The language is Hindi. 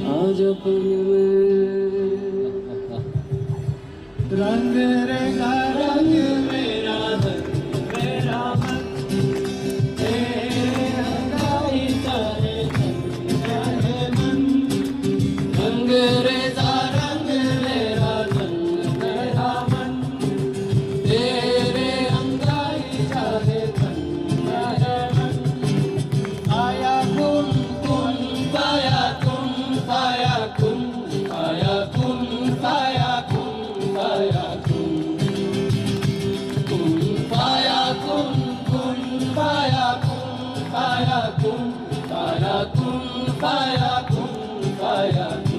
आज अपन में रंग रेगा रंग मेरा धन मेरा मन तेरे रंगाई चाहे धन चाहे मन रंग रेजा रंग मेरा धन मेरा मन तेरे रंगाई चाहे धन चाहे मन आया कुन कुन पाया कुन पाया कुन पाया कुन पाया कुन पाया कुन पाया कुन कुन पाया कुन पाया कुन पाया कुन पाया कुन पाया